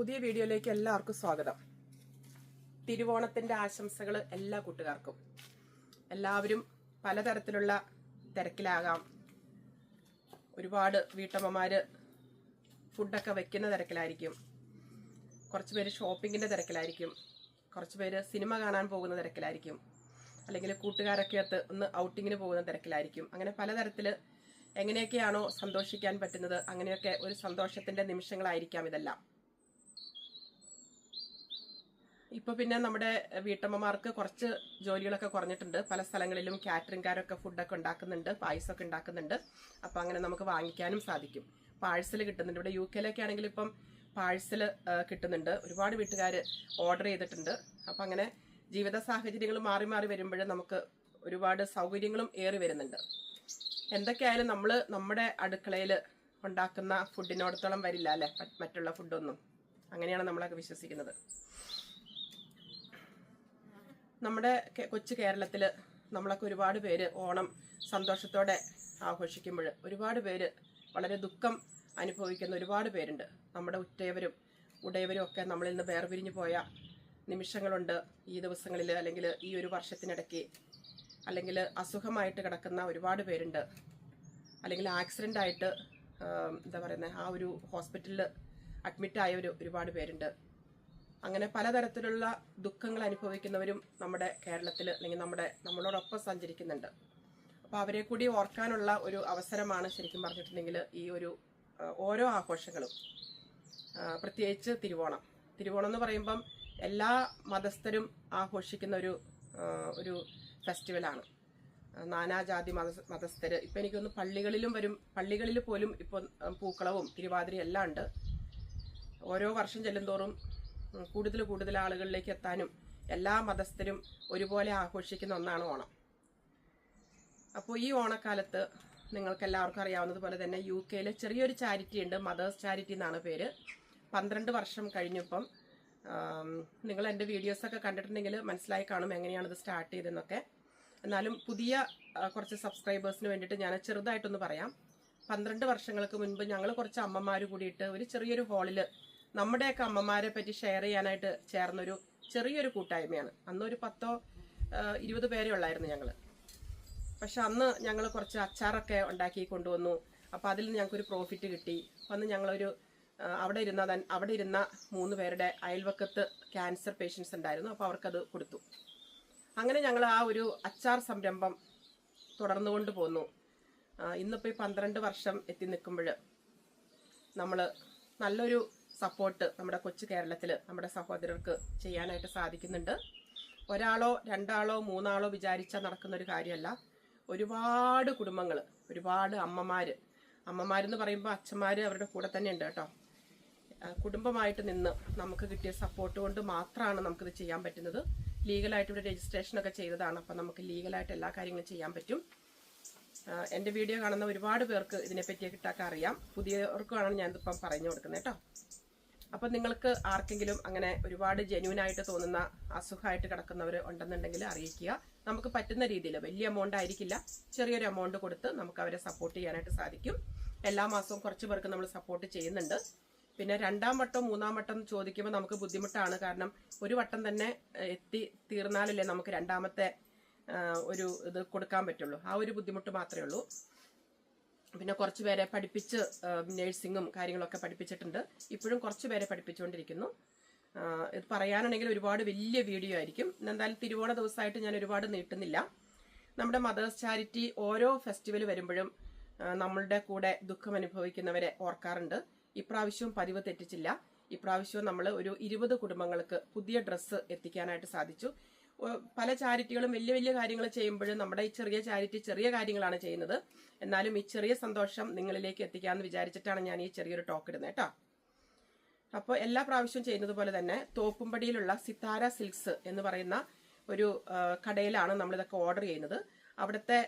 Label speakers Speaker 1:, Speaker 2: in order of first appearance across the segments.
Speaker 1: പുതിയ വീഡിയോയിലേക്ക് എല്ലാവർക്കും സ്വാഗതം. തിരുവോണത്തിന്റെ ആശംസകൾ എല്ലാ കൂട്ടുകാർക്കും. എല്ലാവരും പലതരത്തിലുള്ള തിരക്കിലാകാം. ഒരുപാട് വീട്ടമ്മമാര് ഫുഡൊക്കെ വെക്കുന്ന തിരക്കിലായിരിക്കും, കുറച്ചുപേര് ഷോപ്പിങ്ങിന്റെ തിരക്കിലായിരിക്കും, കുറച്ചുപേര് സിനിമ കാണാൻ പോകുന്ന തിരക്കിലായിരിക്കും, അല്ലെങ്കിൽ കൂട്ടുകാരൊക്കെ ഒന്ന് ഔട്ടിങ്ങിന് പോകുന്ന തിരക്കിലായിരിക്കും. അങ്ങനെ പലതരത്തില് എങ്ങനെയൊക്കെയാണോ സന്തോഷിക്കാൻ പറ്റുന്നത് അങ്ങനെയൊക്കെ ഒരു സന്തോഷത്തിന്റെ നിമിഷങ്ങളായിരിക്കാം ഇതെല്ലാം. ഇപ്പൊ പിന്നെ നമ്മുടെ വീട്ടമ്മമാർക്ക് കുറച്ച് ജോലികളൊക്കെ കുറഞ്ഞിട്ടുണ്ട്. പല സ്ഥലങ്ങളിലും കാറ്ററിംഗുകാരൊക്കെ ഫുഡൊക്കെ ഉണ്ടാക്കുന്നുണ്ട്, പായസമൊക്കെ ഉണ്ടാക്കുന്നുണ്ട്. അപ്പൊ അങ്ങനെ നമുക്ക് വാങ്ങിക്കാനും സാധിക്കും. പാഴ്സൽ കിട്ടുന്നുണ്ട്. ഇവിടെ UK ആണെങ്കിൽ ഇപ്പം പാഴ്സൽ കിട്ടുന്നുണ്ട്. ഒരുപാട് വീട്ടുകാർ ഓർഡർ ചെയ്തിട്ടുണ്ട്. അപ്പൊ അങ്ങനെ ജീവിത സാഹചര്യങ്ങൾ മാറി മാറി വരുമ്പോഴും നമുക്ക് ഒരുപാട് സൗകര്യങ്ങളും ഏറി വരുന്നുണ്ട്. എന്തൊക്കെയായാലും നമ്മൾ നമ്മുടെ അടുക്കളയിൽ ഉണ്ടാക്കുന്ന ഫുഡിനോടത്തോളം വരില്ല അല്ലെ മറ്റുള്ള ഫുഡൊന്നും. അങ്ങനെയാണ് നമ്മളൊക്കെ വിശ്വസിക്കുന്നത്. നമ്മുടെ കൊച്ചു കേരളത്തിൽ നമ്മളൊക്കെ ഒരുപാട് പേര് ഓണം സന്തോഷത്തോടെ ആഘോഷിക്കുമ്പോൾ ഒരുപാട് പേര് വളരെ ദുഃഖം അനുഭവിക്കുന്ന ഒരുപാട് പേരുണ്ട്. നമ്മുടെ ഉറ്റയവരും ഉടയവരും ഒക്കെ നമ്മളിൽ നിന്ന് വേർപിരിഞ്ഞു പോയ നിമിഷങ്ങളുണ്ട് ഈ ദിവസങ്ങളിൽ, അല്ലെങ്കിൽ ഈ ഒരു വർഷത്തിനിടയ്ക്ക്, അല്ലെങ്കിൽ അസുഖമായിട്ട് കിടക്കുന്ന ഒരുപാട് പേരുണ്ട്, അല്ലെങ്കിൽ ആക്സിഡന്റ് ആയിട്ട് എന്താ പറയുന്നത് ആ ഒരു ഹോസ്പിറ്റലിൽ അഡ്മിറ്റായ ഒരുപാട് പേരുണ്ട്. അങ്ങനെ പലതരത്തിലുള്ള ദുഃഖങ്ങൾ അനുഭവിക്കുന്നവരും നമ്മുടെ കേരളത്തിൽ അല്ലെങ്കിൽ നമ്മളോടൊപ്പം സഞ്ചരിക്കുന്നുണ്ട്. അപ്പൊ അവരെ കൂടി ഓർക്കാനുള്ള ഒരു അവസരമാണ് ശരിക്കും പറഞ്ഞിട്ടുണ്ടെങ്കിൽ ഈ ഒരു ഓരോ ആഘോഷങ്ങളും. പ്രത്യേകിച്ച് തിരുവോണം എന്ന് പറയുമ്പം എല്ലാ മതസ്ഥരും ആഘോഷിക്കുന്ന ഒരു ഫെസ്റ്റിവലാണ്. നാനാജാതി മതസ്ഥര് ഇപ്പൊ എനിക്കൊന്ന് പള്ളികളിൽ പോലും ഇപ്പൊ പൂക്കളവും തിരുവാതിരയും എല്ലാം ഉണ്ട്. ഓരോ വർഷം ചെല്ലുന്തോറും കൂടുതൽ ആളുകളിലേക്ക് എത്താനും എല്ലാ മതസ്ഥരും ഒരുപോലെ ആഘോഷിക്കുന്ന ഒന്നാണ് ഓണം. അപ്പോൾ ഈ ഓണക്കാലത്ത് നിങ്ങൾക്ക് എല്ലാവർക്കും അറിയാവുന്നതുപോലെ തന്നെ UK ചെറിയൊരു ചാരിറ്റി ഉണ്ട്, മദേഴ്സ് ചാരിറ്റി എന്നാണ് പേര്. 12 വർഷം കഴിഞ്ഞപ്പം നിങ്ങൾ എൻ്റെ വീഡിയോസൊക്കെ കണ്ടിട്ടുണ്ടെങ്കിൽ മനസ്സിലായി കാണും എങ്ങനെയാണ് ഇത് സ്റ്റാർട്ട് ചെയ്തതെന്നൊക്കെ. എന്നാലും പുതിയ കുറച്ച് സബ്സ്ക്രൈബേഴ്സിന് വേണ്ടിയിട്ട് ഞാൻ ചെറുതായിട്ടൊന്ന് പറയാം. 12 വർഷങ്ങൾക്ക് മുൻപ് ഞങ്ങൾ കുറച്ച് അമ്മമാർ കൂടിയിട്ട് ഒരു ചെറിയൊരു ഹാളിൽ നമ്മുടെയൊക്കെ അമ്മമാരെ പറ്റി ഷെയർ ചെയ്യാനായിട്ട് ചേർന്നൊരു ചെറിയൊരു കൂട്ടായ്മയാണ്. അന്നൊരു 10-20 പേരെ ഉള്ളായിരുന്നു ഞങ്ങള്. പക്ഷെ അന്ന് ഞങ്ങൾ കുറച്ച് അച്ചാറൊക്കെ ഉണ്ടാക്കി കൊണ്ടുവന്നു. അപ്പൊ അതിൽ ഞങ്ങൾക്കൊരു പ്രോഫിറ്റ് കിട്ടി. അന്ന് ഞങ്ങളൊരു അവിടെ ഇരുന്ന 3 പേരുടെ അയൽവക്കത്ത് ക്യാൻസർ പേഷ്യൻസ് ഉണ്ടായിരുന്നു. അപ്പൊ അവർക്കത് കൊടുത്തു. അങ്ങനെ ഞങ്ങൾ ആ ഒരു അച്ചാർ സംരംഭം തുടർന്നുകൊണ്ട് പോന്നു. ഇന്നിപ്പോ ഈ 12 വർഷം എത്തി നിൽക്കുമ്പോൾ നമ്മള് നല്ലൊരു സപ്പോർട്ട് നമ്മുടെ കൊച്ചു കേരളത്തിൽ നമ്മുടെ സഹോദരർക്ക് ചെയ്യാനായിട്ട് സാധിക്കുന്നുണ്ട്. ഒരാളോ 2 ആളോ 3 ആളോ വിചാരിച്ചാൽ നടക്കുന്ന ഒരു കാര്യമല്ല. ഒരുപാട് കുടുംബങ്ങൾ, ഒരുപാട് അമ്മമാരെന്ന് പറയുമ്പോൾ അച്ഛന്മാര് അവരുടെ കൂടെ തന്നെ ഉണ്ട് കേട്ടോ. കുടുംബമായിട്ട് നിന്ന് നമുക്ക് കിട്ടിയ സപ്പോർട്ട് കൊണ്ട് മാത്രമാണ് നമുക്കിത് ചെയ്യാൻ പറ്റുന്നത്. ലീഗലായിട്ട് ഇവിടെ രജിസ്ട്രേഷനൊക്കെ ചെയ്തതാണ്. അപ്പം നമുക്ക് ലീഗലായിട്ട് എല്ലാ കാര്യങ്ങളും ചെയ്യാൻ പറ്റും. എൻ്റെ വീഡിയോ കാണുന്ന ഒരുപാട് പേർക്ക് ഇതിനെപ്പറ്റിയൊക്കെ അറിയാം. പുതിയവർക്കാണ് ഞാനിതിപ്പം പറഞ്ഞു കൊടുക്കുന്നത് കേട്ടോ. അപ്പൊ നിങ്ങൾക്ക് ആർക്കെങ്കിലും അങ്ങനെ ഒരുപാട് ജെന്യൂനായിട്ട് തോന്നുന്ന അസുഖമായിട്ട് കിടക്കുന്നവർ ഉണ്ടെന്നുണ്ടെങ്കിൽ അറിയിക്കുക. നമുക്ക് പറ്റുന്ന രീതിയിൽ വലിയ എമൗണ്ട് ആയിരിക്കില്ല, ചെറിയൊരു എമൗണ്ട് കൊടുത്ത് നമുക്ക് അവരെ സപ്പോർട്ട് ചെയ്യാനായിട്ട് സാധിക്കും. എല്ലാ മാസവും കുറച്ച് പേർക്ക് നമ്മൾ സപ്പോർട്ട് ചെയ്യുന്നുണ്ട്. പിന്നെ 2ാം വട്ടം 3ാം വട്ടം ചോദിക്കുമ്പോൾ നമുക്ക് ബുദ്ധിമുട്ടാണ്. കാരണം ഒരു വട്ടം തന്നെ എത്തി തീർന്നാലല്ലേ നമുക്ക് 2ാമത്തെ ഒരു ഇത് കൊടുക്കാൻ പറ്റുള്ളൂ. ആ ഒരു ബുദ്ധിമുട്ട് മാത്രമേ ഉള്ളൂ. പിന്നെ കുറച്ച് പേരെ പഠിപ്പിച്ച് നേഴ്സിങ്ങും കാര്യങ്ങളൊക്കെ പഠിപ്പിച്ചിട്ടുണ്ട്. ഇപ്പോഴും കുറച്ച് പേരെ പഠിപ്പിച്ചുകൊണ്ടിരിക്കുന്നു. ഇത് പറയാനാണെങ്കിൽ ഒരുപാട് വലിയ വീഡിയോ ആയിരിക്കും. എന്തായാലും തിരുവോണ ദിവസമായിട്ട് ഞാൻ ഒരുപാട് നീട്ടുന്നില്ല. നമ്മുടെ മദേഴ്സ് ചാരിറ്റി ഓരോ ഫെസ്റ്റിവൽ വരുമ്പോഴും നമ്മളുടെ കൂടെ ദുഃഖം അനുഭവിക്കുന്നവരെ ഓർക്കാറുണ്ട്. ഇപ്രാവശ്യവും പതിവ് തെറ്റിച്ചില്ല. ഇപ്രാവശ്യവും നമ്മൾ ഒരു 20 കുടുംബങ്ങൾക്ക് പുതിയ ഡ്രസ്സ് എത്തിക്കാനായിട്ട് സാധിച്ചു. പല ചാരിറ്റികളും വലിയ വലിയ കാര്യങ്ങൾ ചെയ്യുമ്പോഴും നമ്മുടെ ഈ ചെറിയ ചാരിറ്റി ചെറിയ കാര്യങ്ങളാണ് ചെയ്യുന്നത്. എന്നാലും ഈ ചെറിയ സന്തോഷം നിങ്ങളിലേക്ക് എത്തിക്കാമെന്ന് വിചാരിച്ചിട്ടാണ് ഞാൻ ഈ ചെറിയൊരു ടോക്ക് ഇടുന്നത് കേട്ടോ. അപ്പോൾ എല്ലാ പ്രാവശ്യവും ചെയ്യുന്നത് പോലെ തന്നെ തോപ്പുംപടിയിലുള്ള സിത്താര സിൽക്സ് എന്ന് പറയുന്ന ഒരു കടയിലാണ് നമ്മളിതൊക്കെ ഓർഡർ ചെയ്യുന്നത്. അവിടുത്തെ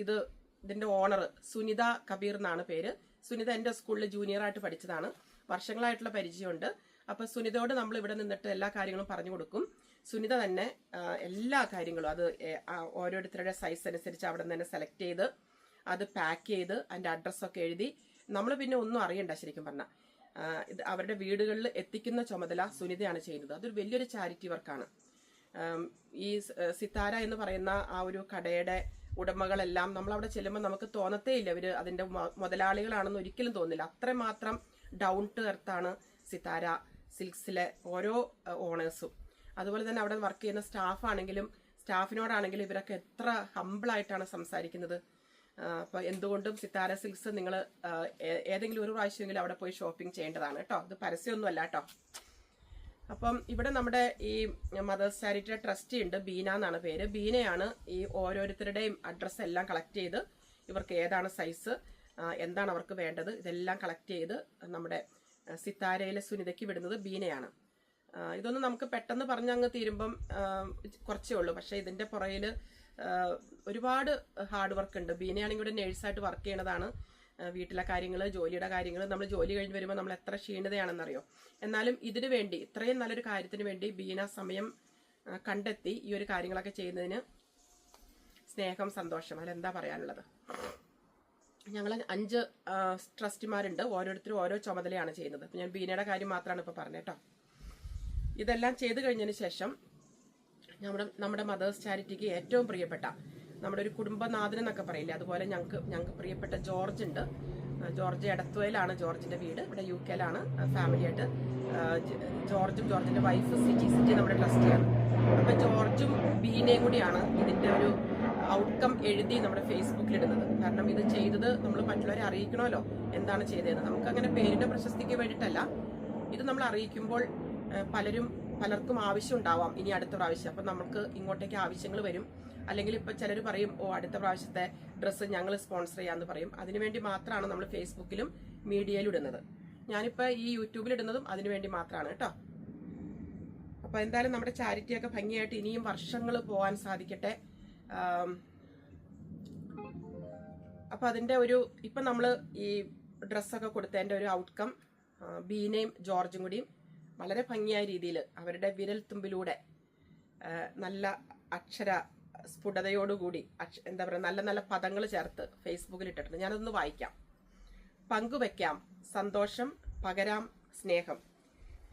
Speaker 1: ഇതിന്റെ ഓണർ സുനിത കബീർ എന്നാണ് പേര്. സുനിത എൻ്റെ സ്കൂളിൽ ജൂനിയറായിട്ട് പഠിച്ചതാണ്. വർഷങ്ങളായിട്ടുള്ള പരിചയമുണ്ട്. അപ്പൊ സുനിതയോട് നമ്മൾ ഇവിടെ നിന്നിട്ട് എല്ലാ കാര്യങ്ങളും പറഞ്ഞു കൊടുക്കും. സുനിത തന്നെ എല്ലാ കാര്യങ്ങളും അത് ഓരോരുത്തരുടെ സൈസ് അനുസരിച്ച് അവിടെ നിന്ന് തന്നെ സെലക്ട് ചെയ്ത് അത് പാക്ക് ചെയ്ത് അതിന്റെ അഡ്രസ്സൊക്കെ എഴുതി നമ്മൾ പിന്നെ ഒന്നും അറിയണ്ട ശരിക്കും പറഞ്ഞാൽ. ഇത് അവരുടെ വീടുകളിൽ എത്തിക്കുന്ന ചുമതല സുനിതയാണ് ചെയ്യുന്നത്. അതൊരു വലിയൊരു ചാരിറ്റി വർക്കാണ്. ഈ സിത്താര എന്ന് പറയുന്ന ആ ഒരു കടയുടെ ഉടമകളെല്ലാം നമ്മൾ അവിടെ ചെല്ലുമ്പോൾ നമുക്ക് തോന്നത്തേ ഇല്ല ഇവര് അതിന്റെ മുതലാളികളാണെന്ന് ഒരിക്കലും തോന്നില്ല. അത്രമാത്രം ഡൗൺ ടു എർത്താണ് സിത്താര സിൽക്സിലെ ഓരോ ഓണേഴ്സും. അതുപോലെ തന്നെ അവിടെ വർക്ക് ചെയ്യുന്ന സ്റ്റാഫിനോടാണെങ്കിലും ഇവരൊക്കെ എത്ര ഹമ്പിളായിട്ടാണ് സംസാരിക്കുന്നത്. അപ്പൊ എന്തുകൊണ്ടും സിത്താര സിൽക്സ് നിങ്ങൾ ഏതെങ്കിലും ഒരു പ്രാവശ്യമെങ്കിലും അവിടെ പോയി ഷോപ്പിംഗ് ചെയ്യേണ്ടതാണ് കേട്ടോ. ഇത് പരസ്യമൊന്നും അല്ല കേട്ടോ. അപ്പം ഇവിടെ നമ്മുടെ ഈ മദേഴ്സ് ചാരിറ്റിയുടെ ട്രസ്റ്റി ഉണ്ട്, ബീന എന്നാണ് പേര്. ബീനയാണ് ഈ ഓരോരുത്തരുടെയും അഡ്രസ്സ് എല്ലാം കളക്ട് ചെയ്ത് ഇവർക്ക് ഏതാണ് സൈസ്, എന്താണ് അവർക്ക് വേണ്ടത്, ഇതെല്ലാം കളക്ട് ചെയ്ത് നമ്മുടെ സിത്താരയിലെ സുനിതയ്ക്ക് വിടുന്നത് ബീനയാണ്. ഇതൊന്നും നമുക്ക് പെട്ടെന്ന് പറഞ്ഞങ്ങ് തീരുമ്പം കുറച്ചേ ഉള്ളൂ. പക്ഷെ ഇതിന്റെ പുറകിൽ ഒരുപാട് ഹാർഡ് വർക്ക് ഉണ്ട്. ബീനയാണെങ്കിൽ ഇവിടെ നേഴ്സായിട്ട് വർക്ക് ചെയ്യണതാണ്. വീട്ടിലെ കാര്യങ്ങൾ, ജോലിയുടെ കാര്യങ്ങൾ, നമ്മൾ ജോലി കഴിഞ്ഞ് വരുമ്പോൾ നമ്മൾ എത്ര ക്ഷീണിതയാണെന്നറിയോ. എന്നാലും ഇതിനു വേണ്ടി, ഇത്രയും നല്ലൊരു കാര്യത്തിന് വേണ്ടി ബീന സമയം കണ്ടെത്തി ഈ ഒരു കാര്യങ്ങളൊക്കെ ചെയ്യുന്നതിന് സ്നേഹം, സന്തോഷം. അതിലെന്താ പറയാനുള്ളത്? ഞങ്ങൾ 5 ട്രസ്റ്റിമാരുണ്ട്. ഓരോരുത്തരും ഓരോ ചുമതലയാണ് ചെയ്യുന്നത്. ഞാൻ ബീനയുടെ കാര്യം മാത്രമാണ് ഇപ്പോൾ പറഞ്ഞേട്ടോ. ഇതെല്ലാം ചെയ്തു കഴിഞ്ഞതിന് ശേഷം നമ്മുടെ മദേഴ്സ് ചാരിറ്റിക്ക് ഏറ്റവും പ്രിയപ്പെട്ട നമ്മുടെ ഒരു കുടുംബനാഥൻ എന്നൊക്കെ പറയില്ലേ, അതുപോലെ ഞങ്ങൾക്ക് പ്രിയപ്പെട്ട ജോർജ് ഉണ്ട്. ജോർജ് എടത്തുവയിലാണ് ജോർജിന്റെ വീട്. ഇവിടെ UK-ലാണ് ഫാമിലിയായിട്ട്. ജോർജിന്റെ വൈഫ് സിറ്റി നമ്മുടെ ട്രസ്റ്റിയാണ്. അപ്പൊ ജോർജും ബീനയും കൂടിയാണ് ഇതിന്റെ ഒരു ഔട്ട്കം എഴുതി നമ്മുടെ ഫേസ്ബുക്കിൽ ഇടുന്നത്. കാരണം ഇത് ചെയ്തത് നമ്മൾ മറ്റുള്ളവരെ അറിയിക്കണമല്ലോ എന്താണ് ചെയ്തതെന്ന്. നമുക്ക് അങ്ങനെ പേരിന്റെ പ്രശസ്തിക്ക് വേണ്ടിയിട്ടല്ല, ഇത് നമ്മൾ അറിയിക്കുമ്പോൾ പലർക്കും ആവശ്യം ഉണ്ടാവാം ഇനി അടുത്ത പ്രാവശ്യം. അപ്പൊ നമുക്ക് ഇങ്ങോട്ടേക്ക് ആവശ്യങ്ങൾ വരും. അല്ലെങ്കിൽ ഇപ്പൊ ചിലർ പറയും, അടുത്ത പ്രാവശ്യത്തെ ഡ്രസ്സ് ഞങ്ങൾ സ്പോൺസർ ചെയ്യാന്ന് പറയും. അതിനുവേണ്ടി മാത്രമാണ് നമ്മൾ ഫേസ്ബുക്കിലും മീഡിയയിലും ഇടുന്നത്. ഞാനിപ്പോ ഈ യൂട്യൂബിൽ ഇടുന്നതും അതിനുവേണ്ടി മാത്രമാണ് കേട്ടോ. അപ്പൊ എന്തായാലും നമ്മുടെ ചാരിറ്റിയൊക്കെ ഭംഗിയായിട്ട് ഇനിയും വർഷങ്ങൾ പോകാൻ സാധിക്കട്ടെ. അപ്പൊ അതിന്റെ ഇപ്പൊ നമ്മള് ഈ ഡ്രസ്സൊക്കെ കൊടുത്തതിന്റെ ഒരു ഔട്ട്കം ബീനയും ജോർജും കൂടിയും വളരെ ഭംഗിയായ രീതിയിൽ അവരുടെ വിരൽ തുമ്പിലൂടെ നല്ല അക്ഷര സ്ഫുടതയോടുകൂടി എന്താ പറയുക, നല്ല നല്ല പദങ്ങൾ ചേർത്ത് ഫേസ്ബുക്കിൽ ഇട്ടിട്ടുണ്ട്. ഞാനതൊന്ന് വായിക്കാം. പങ്കുവെക്കാം സന്തോഷം, പകരാം സ്നേഹം.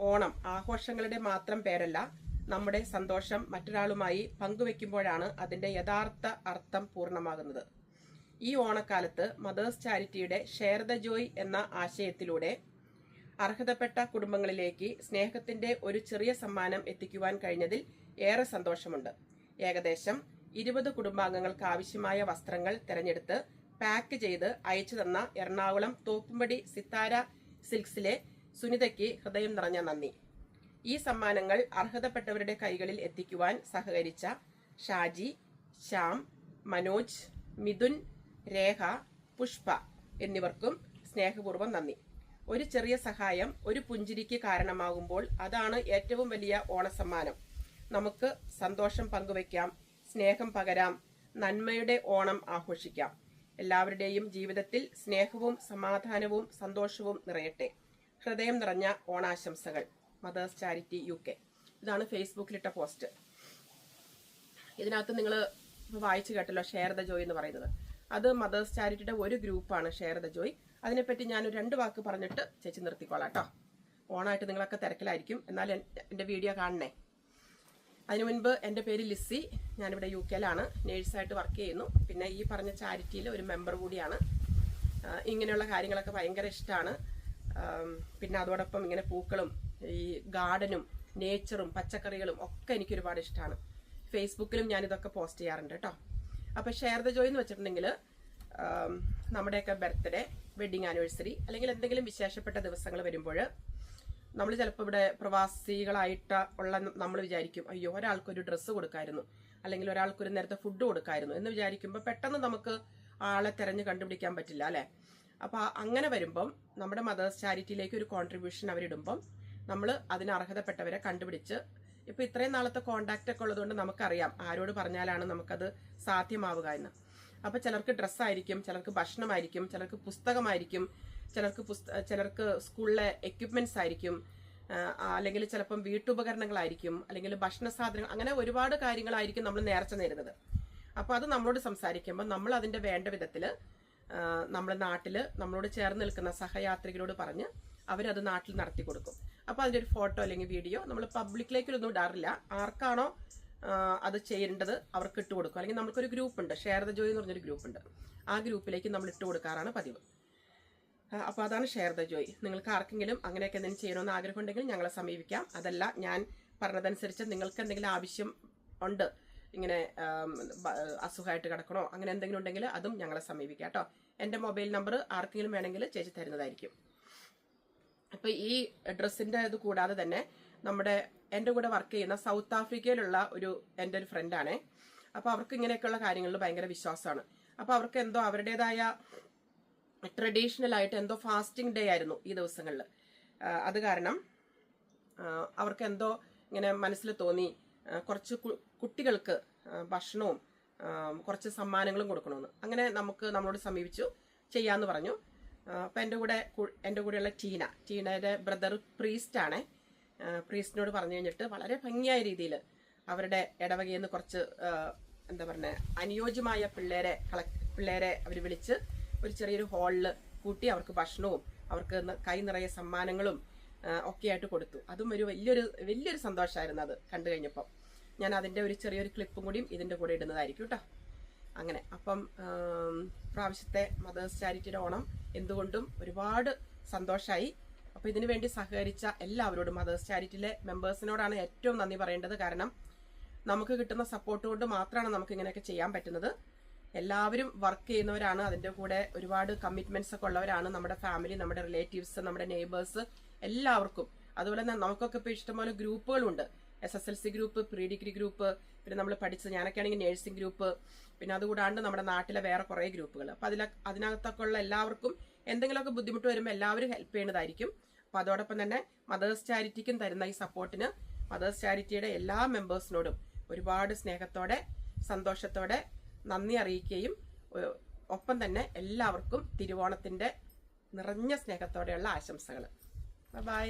Speaker 1: ഓണം ആഘോഷങ്ങളുടെ മാത്രം പേരല്ല, നമ്മുടെ സന്തോഷം മറ്റൊരാളുമായി പങ്കുവെക്കുമ്പോഴാണ് അതിന്റെ യഥാർത്ഥ അർത്ഥം പൂർണ്ണമാകുന്നത്. ഈ ഓണക്കാലത്ത് മദേഴ്സ് ചാരിറ്റിയുടെ ഷെയർ ദ ജോയ് എന്ന ആശയത്തിലൂടെ അർഹതപ്പെട്ട കുടുംബങ്ങളിലേക്ക് സ്നേഹത്തിന്റെ ഒരു ചെറിയ സമ്മാനം എത്തിക്കുവാൻ കഴിഞ്ഞതിൽ ഏറെ സന്തോഷമുണ്ട്. ഏകദേശം 20 കുടുംബാംഗങ്ങൾക്ക് ആവശ്യമായ വസ്ത്രങ്ങൾ തിരഞ്ഞെടുത്ത് പാക്ക് ചെയ്ത് അയച്ചു തന്ന എറണാകുളം തോപ്പുംപടി സിത്താര സിൽക്സിലെ സുനിതയ്ക്ക് ഹൃദയം നിറഞ്ഞ നന്ദി. ഈ സമ്മാനങ്ങൾ അർഹതപ്പെട്ടവരുടെ കൈകളിൽ എത്തിക്കുവാൻ സഹകരിച്ച ഷാജി, ശ്യാം, മനോജ്, മിഥുൻ, രേഖ, പുഷ്പ എന്നിവർക്കും സ്നേഹപൂർവ്വം നന്ദി. ഒരു ചെറിയ സഹായം ഒരു പുഞ്ചിരിക്ക് കാരണമാകുമ്പോൾ അതാണ് ഏറ്റവും വലിയ ഓണസമ്മാനം. നമുക്ക് സന്തോഷം പങ്കുവയ്ക്കാം, സ്നേഹം പകരാം, നന്മയുടെ ഓണം ആഘോഷിക്കാം. എല്ലാവരുടെയും ജീവിതത്തിൽ സ്നേഹവും സമാധാനവും സന്തോഷവും നിറയട്ടെ. ഹൃദയം നിറഞ്ഞ ഓണാശംസകൾ. Mothers charity UK. ഇതാണ് ഫേസ്ബുക്കിലിട്ട പോസ്റ്റ്. ഇതിനകത്ത് നിങ്ങൾ വായിച്ചു കേട്ടല്ലോ ഷെയർ ദ ജോയ് എന്ന് പറയുന്നത്. അത് മദേഴ്സ് ചാരിറ്റിയുടെ ഒരു ഗ്രൂപ്പാണ് ഷെയർ ദ ജോയ്. അതിനെപ്പറ്റി ഞാൻ 2 വാക്ക് പറഞ്ഞിട്ട് ചേച്ചി നിർത്തിക്കോളാം കേട്ടോ. ഓണായിട്ട് നിങ്ങളൊക്കെ തിരക്കിലായിരിക്കും, എന്നാൽ എൻ്റെ വീഡിയോ കാണണേ. അതിനു മുൻപ് എൻ്റെ പേര് ലിസി. ഞാനിവിടെ UK-ലാണ് നേഴ്സായിട്ട് വർക്ക് ചെയ്യുന്നു. പിന്നെ ഈ പറഞ്ഞ ചാരിറ്റിയിൽ ഒരു മെമ്പർ കൂടിയാണ്. ഇങ്ങനെയുള്ള കാര്യങ്ങളൊക്കെ ഭയങ്കര ഇഷ്ടമാണ്. പിന്നെ അതോടൊപ്പം ഇങ്ങനെ പൂക്കളും ഈ ഗാർഡനും നേച്ചറും പച്ചക്കറികളും ഒക്കെ എനിക്ക് ഒരുപാട് ഇഷ്ടമാണ്. ഫേസ്ബുക്കിലും ഞാനിതൊക്കെ പോസ്റ്റ് ചെയ്യാറുണ്ട് കേട്ടോ. അപ്പോൾ ഷെയർ ദ ജോയ് എന്ന് വെച്ചിട്ടുണ്ടെങ്കിൽ നമ്മുടെയൊക്കെ ബർത്ത്ഡേ, വെഡിങ് ആനിവേഴ്സറി അല്ലെങ്കിൽ എന്തെങ്കിലും വിശേഷപ്പെട്ട ദിവസങ്ങൾ വരുമ്പോൾ നമ്മൾ ചിലപ്പോൾ ഇവിടെ പ്രവാസികളായിട്ട് ഉള്ള നമ്മൾ വിചാരിക്കും, അയ്യോ ഒരാൾക്കൊരു ഡ്രസ്സ് കൊടുക്കായിരുന്നു അല്ലെങ്കിൽ ഒരാൾക്കൊരു നേരത്തെ ഫുഡ് കൊടുക്കായിരുന്നു എന്ന് വിചാരിക്കുമ്പോൾ പെട്ടെന്ന് നമുക്ക് ആളെ തിരഞ്ഞ് കണ്ടുപിടിക്കാൻ പറ്റില്ല അല്ലേ. അപ്പോൾ അങ്ങനെ വരുമ്പം നമ്മുടെ മദേഴ്സ് ചാരിറ്റിയിലേക്ക് ഒരു കോൺട്രിബ്യൂഷൻ അവരിടുമ്പം നമ്മൾ അതിന് അർഹതപ്പെട്ടവരെ കണ്ടുപിടിച്ച്, ഇപ്പം ഇത്രയും നാളത്തെ കോണ്ടാക്റ്റ് ഒക്കെ ഉള്ളതുകൊണ്ട് നമുക്കറിയാം ആരോട് പറഞ്ഞാലാണ് നമുക്കത് സാധ്യമാവുക എന്ന്. അപ്പോൾ ചിലർക്ക് ഡ്രസ്സായിരിക്കും, ചിലർക്ക് ഭക്ഷണമായിരിക്കും, ചിലർക്ക് പുസ്തകമായിരിക്കും, ചിലർക്ക് സ്കൂളിലെ എക്യുപ്മെന്റ്സ് ആയിരിക്കും, അല്ലെങ്കിൽ ചിലപ്പം വീട്ടുപകരണങ്ങളായിരിക്കും, അല്ലെങ്കിൽ ഭക്ഷണ സാധനങ്ങൾ, അങ്ങനെ ഒരുപാട് കാര്യങ്ങളായിരിക്കും നമ്മൾ നേർച്ച നേരുന്നത്. അപ്പോൾ അത് നമ്മളോട് സംസാരിക്കുമ്പോൾ നമ്മൾ അതിന്റെ വേണ്ട വിധത്തിൽ നമ്മുടെ നാട്ടിൽ നമ്മളോട് ചേർന്ന് നിൽക്കുന്ന സഹയാത്രികരോട് പറഞ്ഞ് അവരത് നാട്ടിൽ നടത്തി കൊടുക്കും. അപ്പോൾ അതിൻ്റെ ഒരു ഫോട്ടോ അല്ലെങ്കിൽ വീഡിയോ നമ്മൾ പബ്ലിക്കിലേക്കൊന്നും ഇടാറില്ല. ആർക്കാണോ അത് ചെയ്യേണ്ടത് അവർക്ക് ഇട്ട് കൊടുക്കും. അല്ലെങ്കിൽ നമുക്കൊരു ഗ്രൂപ്പുണ്ട്, ഷെയർ ദ ജോയ് എന്ന് പറഞ്ഞൊരു ഗ്രൂപ്പുണ്ട്. ആ ഗ്രൂപ്പിലേക്ക് നമ്മൾ ഇട്ട് കൊടുക്കാറാണ് പതിവ്. അപ്പോൾ അതാണ് ഷെയർ ദ ജോയ്. നിങ്ങൾക്ക് ആർക്കെങ്കിലും അങ്ങനെയൊക്കെ എന്തെങ്കിലും ചെയ്യണമെന്ന് ആഗ്രഹം ഉണ്ടെങ്കിൽ ഞങ്ങളെ സമീപിക്കാം. അതല്ല, ഞാൻ പറഞ്ഞതനുസരിച്ച് നിങ്ങൾക്ക് എന്തെങ്കിലും ആവശ്യം ഉണ്ട്, ഇങ്ങനെ അസുഖമായിട്ട് കിടക്കണോ അങ്ങനെ എന്തെങ്കിലും ഉണ്ടെങ്കിൽ അതും ഞങ്ങളെ സമീപിക്കാം കേട്ടോ. എൻ്റെ മൊബൈൽ നമ്പർ ആർക്കെങ്കിലും വേണമെങ്കിൽ ചേച്ചി തരുന്നതായിരിക്കും. അപ്പോൾ ഈ ഡ്രസ്സിൻ്റെ ഇത് കൂടാതെ തന്നെ എൻ്റെ കൂടെ വർക്ക് ചെയ്യുന്ന സൗത്ത് ആഫ്രിക്കയിലുള്ള എൻ്റെ ഒരു ഫ്രണ്ടാണേ. അപ്പോൾ അവർക്ക് ഇങ്ങനെയൊക്കെയുള്ള കാര്യങ്ങളിൽ ഭയങ്കര വിശ്വാസമാണ്. അപ്പോൾ അവർക്ക് എന്തോ അവരുടേതായ ട്രഡീഷണൽ ആയിട്ട് എന്തോ ഫാസ്റ്റിംഗ് ഡേ ആയിരുന്നു ഈ ദിവസങ്ങളിൽ. അത് കാരണം അവർക്ക് എന്തോ ഇങ്ങനെ മനസ്സിൽ തോന്നി കുറച്ച് കുട്ടികൾക്ക് ഭക്ഷണവും കുറച്ച് സമ്മാനങ്ങളും കൊടുക്കണമെന്ന്. അങ്ങനെ നമ്മളോട് സമീപിച്ചു, ചെയ്യാമെന്ന് പറഞ്ഞു. അപ്പം എൻ്റെ കൂടെയുള്ള ടീനയുടെ ബ്രദർ പ്രീസ്റ്റാണ്. പ്രീസ്റ്റിനോട് പറഞ്ഞു കഴിഞ്ഞിട്ട് വളരെ ഭംഗിയായ രീതിയിൽ അവരുടെ ഇടവകയിൽ നിന്ന് കുറച്ച് എന്താ പറയുക അനുയോജ്യമായ പിള്ളേരെ അവർ വിളിച്ച് ഒരു ചെറിയൊരു ഹാളിൽ കൂട്ടി അവർക്ക് ഭക്ഷണവും അവർക്ക് കൈ നിറയെ സമ്മാനങ്ങളും ഒക്കെ ആയിട്ട് കൊടുത്തു. അതും ഒരു വലിയൊരു സന്തോഷമായിരുന്നു അത് കണ്ടു കഴിഞ്ഞപ്പം. ഞാൻ അതിൻ്റെ ഒരു ചെറിയൊരു ക്ലിപ്പും കൂടിയും ഇതിൻ്റെ കൂടെ ഇടുന്നതായിരിക്കും കേട്ടോ. അങ്ങനെ അപ്പം പ്രാവശ്യത്തെ മദേഴ്സ് ചാരിറ്റിയുടെ ഓണം എന്തുകൊണ്ടും ഒരുപാട് സന്തോഷമായി. അപ്പോൾ ഇതിനു വേണ്ടി സഹകരിച്ച എല്ലാവരോടും മദേഴ്സ് ചാരിറ്റിയിലെ മെമ്പേഴ്സിനോടാണ് ഏറ്റവും നന്ദി പറയേണ്ടത്. കാരണം നമുക്ക് കിട്ടുന്ന സപ്പോർട്ട് കൊണ്ട് മാത്രമാണ് നമുക്ക് ഇങ്ങനെയൊക്കെ ചെയ്യാൻ പറ്റുന്നത്. എല്ലാവരും വർക്ക് ചെയ്യുന്നവരാണ്, അതിൻ്റെ കൂടെ ഒരുപാട് കമ്മിറ്റ്മെന്റ്സ് ഒക്കെ ഉള്ളവരാണ്. നമ്മുടെ ഫാമിലി, നമ്മുടെ റിലേറ്റീവ്സ്, നമ്മുടെ നെയ്ബേഴ്സ് എല്ലാവർക്കും. അതുപോലെ തന്നെ നമുക്കൊക്കെ ഇപ്പോൾ ഇഷ്ടംപോലെ ഗ്രൂപ്പുകളുണ്ട്. SSLC group, pre degree group, പിന്നെ നമ്മൾ ഞാനൊക്കെ ആണെങ്കിൽ നേഴ്സിംഗ് ഗ്രൂപ്പ്, പിന്നെ അതുകൂടാണ്ട് നമ്മുടെ നാട്ടിലെ വേറെ കുറേ ഗ്രൂപ്പുകൾ. അപ്പോൾ അതിനകത്തൊക്കെ ഉള്ള എല്ലാവർക്കും എന്തെങ്കിലുമൊക്കെ ബുദ്ധിമുട്ട് വരുമ്പോൾ എല്ലാവരും ഹെൽപ്പ് ചെയ്യുന്നതായിരിക്കും. അപ്പോൾ അതോടൊപ്പം തന്നെ മദേഴ്സ് ചാരിറ്റിക്കും തരുന്ന ഈ സപ്പോർട്ടിന് മദേഴ്സ് ചാരിറ്റിയുടെ എല്ലാ മെമ്പേഴ്സിനോടും ഒരുപാട് സ്നേഹത്തോടെ സന്തോഷത്തോടെ നന്ദി അറിയിക്കുകയും ഒപ്പം തന്നെ എല്ലാവർക്കും തിരുവോണത്തിൻ്റെ നിറഞ്ഞ സ്നേഹത്തോടെയുള്ള ആശംസകൾ. ബൈ.